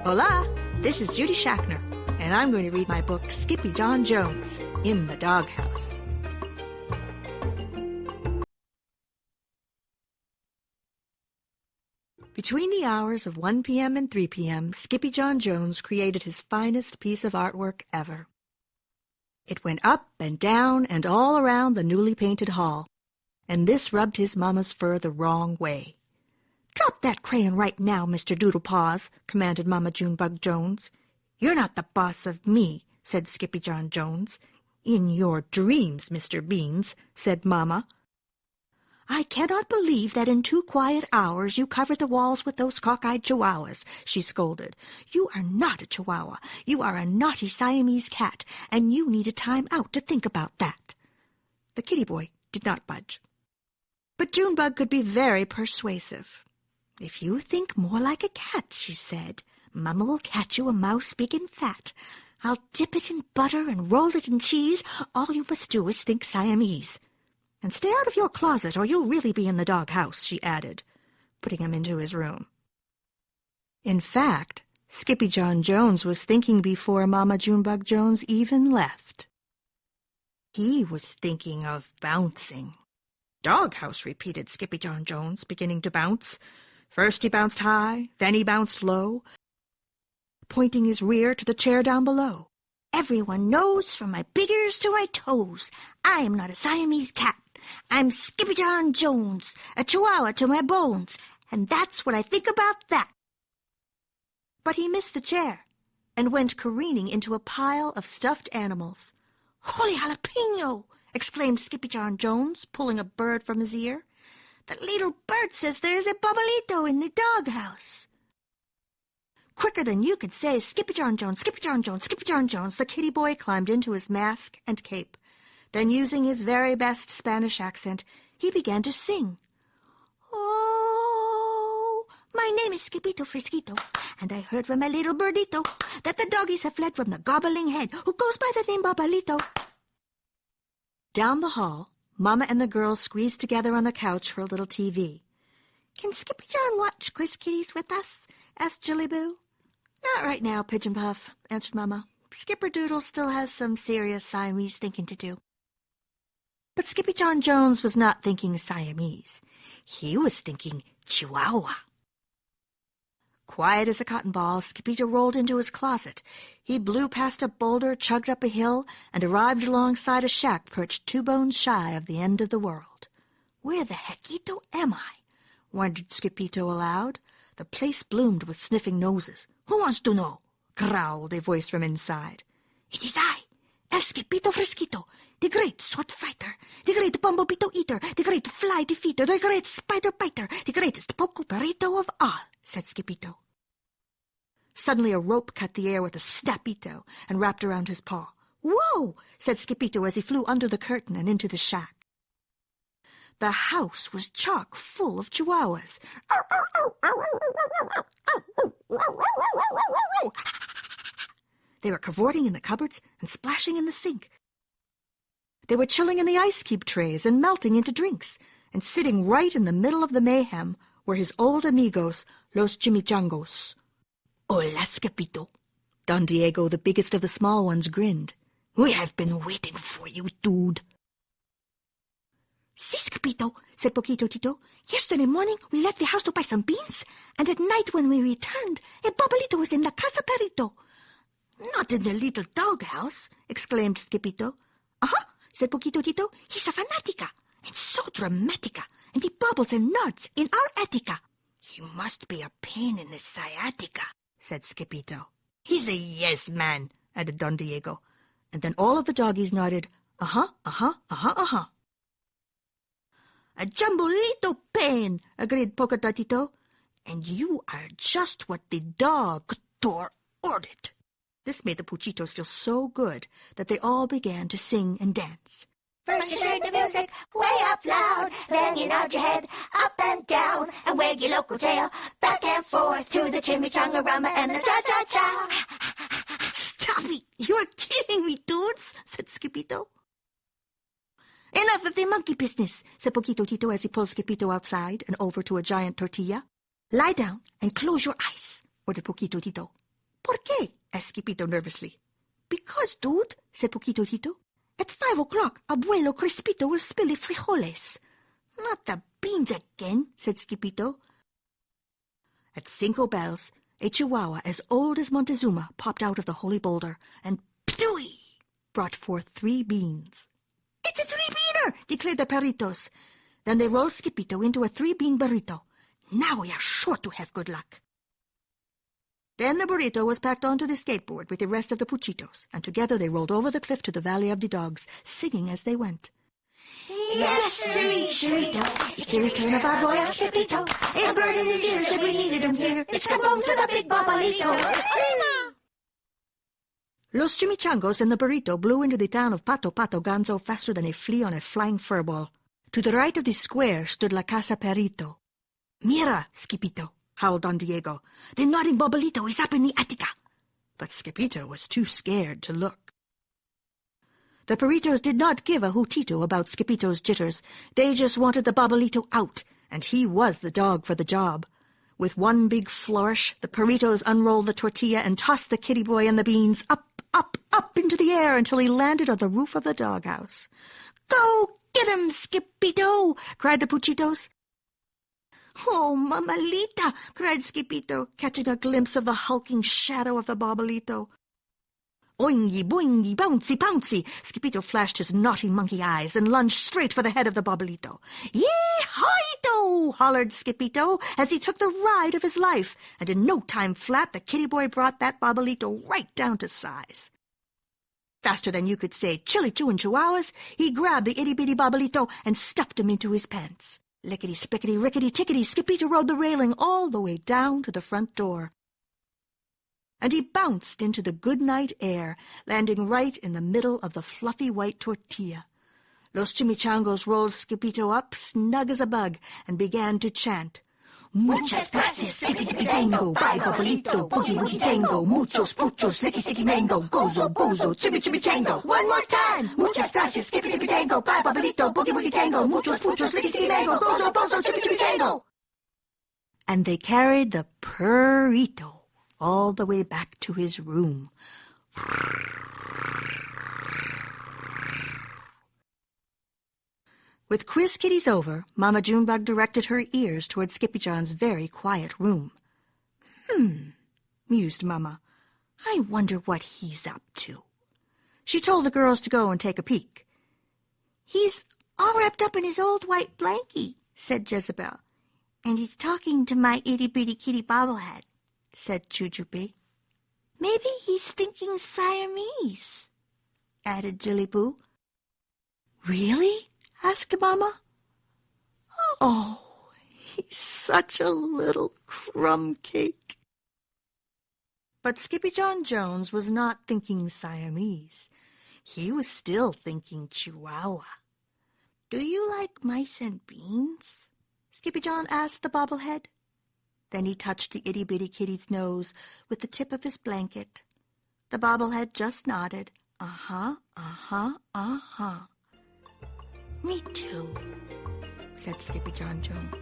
Hola, this is Judy Shackner, and I'm going to read my book, Skippyjon Jones, in the Doghouse. Between the hours of 1 p.m. and 3 p.m., Skippyjon Jones created his finest piece of artwork ever. It went up and down and all around the newly painted hall, and this rubbed his mamma's fur the wrong way. "Drop that crayon right now, Mr. Doodlepaws," commanded Mama Junebug Jones. "You're not the boss of me," said Skippyjon Jones. "In your dreams, Mr. Beans," said Mama. "I cannot believe that in 2 quiet hours you covered the walls with those cock-eyed chihuahuas," she scolded. "You are not a chihuahua. You are a naughty Siamese cat, and you need a time out to think about that." The kitty boy did not budge. But Junebug could be very persuasive. "If you think more like a cat," she said, "Mama will catch you a mouse big and fat. I'll dip it in butter and roll it in cheese. All you must do is think Siamese. And stay out of your closet, or you'll really be in the doghouse," she added, putting him into his room. In fact, Skippyjon Jones was thinking before Mama Junebug Jones even left. He was thinking of bouncing. "Doghouse," repeated Skippyjon Jones, beginning to bounce. First he bounced high, then he bounced low, pointing his rear to the chair down below. "Everyone knows from my big ears to my toes, I am not a Siamese cat. I'm Skippyjon Jones, a chihuahua to my bones, and that's what I think about that." But he missed the chair and went careening into a pile of stuffed animals. "Holy jalapeno!" exclaimed Skippyjon Jones, pulling a bird from his ear. "That little bird says there is a Bobble-ito in the doghouse." Quicker than you could say, "Skippyjon Jones, Skippyjon Jones, Skippyjon Jones," the kitty boy climbed into his mask and cape. Then, using his very best Spanish accent, he began to sing. "Oh, my name is Skippito Frisquito, and I heard from a little birdito that the doggies have fled from the gobbling head who goes by the name Bobble-ito." Down the hall, Mama and the girls squeezed together on the couch for a little TV. "Can Skippyjon watch Quiz Kitties with us?" asked Jillyboo. "Not right now, Pigeon Puff," answered Mama. "Skipperdoodle still has some serious Siamese thinking to do." But Skippyjon Jones was not thinking Siamese. He was thinking Chihuahua. Quiet as a cotton ball, Skippyjo rolled into his closet. He blew past a boulder, chugged up a hill, and arrived alongside a shack perched 2 bones shy of the end of the world. "Where the heckito am I?" wondered Skippyjo aloud. The place bloomed with sniffing noses. "Who wants to know?" growled a voice from inside. "It is I, El Skippito Frisquito, the great sword fighter, the great bumblebee eater, the great fly defeater, the great spider biter, the greatest poco burrito of all," said Skippyjo. Suddenly a rope cut the air with a snapito and wrapped around his paw. "Whoa!" said Skippyjo as he flew under the curtain and into the shack. The house was chock full of chihuahuas. They were cavorting in the cupboards and splashing in the sink. They were chilling in the ice cube trays and melting into drinks, and sitting right in the middle of the mayhem were his old amigos, los Chimichangos. "Hola, Skippito." Don Diego, the biggest of the small ones, grinned. "We have been waiting for you, dude." "Si, Skippito," said Poquito Tito. "Yesterday morning we left the house to buy some beans, and at night when we returned, a Bobble-ito was in la casa perrito." "Not in the little doghouse," exclaimed Skippito. "Uh-huh," said Poquito Tito. "He's a fanatica, and so dramatica, and he bobbles and nods in our attica." "He must be a pain in the sciatica," said Skippito. "He's a yes man," added Don Diego. And then all of the doggies nodded, "Uh-huh, uh-huh, uh-huh, uh-huh." "A jumbolito pain," agreed Polka Tito. "And you are just what the doctor ordered." This made the Puchitos feel so good that they all began to sing and dance. First you turn the music way up loud, then you nod your head up and down, and wag your local tail back and forth to the chimichanga rumba and the cha-cha-cha. "Stop it! You're kidding me, dudes," said Skippito. "Enough of the monkey business," said Poquito Tito as he pulled Skippito outside and over to a giant tortilla. "Lie down and close your eyes," ordered Poquito Tito. ¿Por qué? asked Skippyto nervously. Because, dude, said Poquito-tito. At 5 o'clock, Abuelo Crispito will spill the frijoles. Not the beans again, said Skippyto. At 5 bells, a chihuahua as old as Montezuma popped out of the holy boulder, and ptooey! Brought forth 3 beans. It's a 3-beaner, declared the perritos. Then they rolled Skippyto into a 3-bean burrito. Now we are sure to have good luck. Then the burrito was packed onto the skateboard with the rest of the puchitos, and together they rolled over the cliff to the Valley of the Dogs, singing as they went. Yes, sirree, sirree-do. It's the return of our royal Skippyto. A bird in his ear said we needed him here. It's come home to the big Bobble-ito. Arriba! Los Chimichangos and the burrito blew into the town of Pato Pato Ganzo faster than a flea on a flying furball. To the right of the square stood La Casa Perrito. Mira, Skippyto, howled Don Diego. The nodding Bobble-ito is up in the Attica. But Skippyto was too scared to look. The Perritos did not give a hootito about Skippyto's jitters. They just wanted the Bobble-ito out, and he was the dog for the job. With one big flourish, the Perritos unrolled the tortilla and tossed the kitty boy and the beans up, up, up into the air until he landed on the roof of the doghouse. Go get him, Skippyto! Cried the Puchitos. Oh, Mamalita! Cried Skippyto, catching a glimpse of the hulking shadow of the Bobble-ito. Oingy, boingy, bouncy, bouncy! Skippyto flashed his naughty monkey eyes and lunged straight for the head of the Bobble-ito. Yee-hi-do! Hollered Skippyto as he took the ride of his life, and in no time flat the kitty boy brought that Bobble-ito right down to size. Faster than you could say chili-chewin' chihuahuas, he grabbed the itty-bitty Bobble-ito and stuffed him into his pants. Lickety-spickety, rickety-tickety, Skippyto rode the railing all the way down to the front door. And he bounced into the good-night air, landing right in the middle of the fluffy white tortilla. Los Chimichangos rolled Skippyto up snug as a bug and began to chant. Muchas gracias, Skippy-Dippy-Dango, bye, Bobble-ito, boogie-woogie tango, muchos puchos, licky-sticky mango, gozo, bozo, chimichango. One more time! Muchas gracias, Skippy-Dippy-Dango, bye, Bobble-ito, boogie-woogie tango, muchos puchos, licky-sticky mango, gozo, bozo, chimichango. And they carried the Perrito all the way back to his room. With quiz kitties over, Mama Junebug directed her ears toward Skippyjon's very quiet room. Mused Mama. I wonder what he's up to. She told the girls to go and take a peek. He's all wrapped up in his old white blankie, said Jezebel. And he's talking to my itty-bitty kitty bobblehead, said Jujubee. Maybe he's thinking Siamese, added Jillyboo. Really? Asked Mama. Oh, he's such a little crumb cake. But Skippyjon Jones was not thinking Siamese. He was still thinking Chihuahua. Do you like mice and beans? Skippyjon asked the bobblehead. Then he touched the itty-bitty kitty's nose with the tip of his blanket. The bobblehead just nodded. Uh-huh, uh-huh, uh-huh. Me too, said Skippyjon Jones.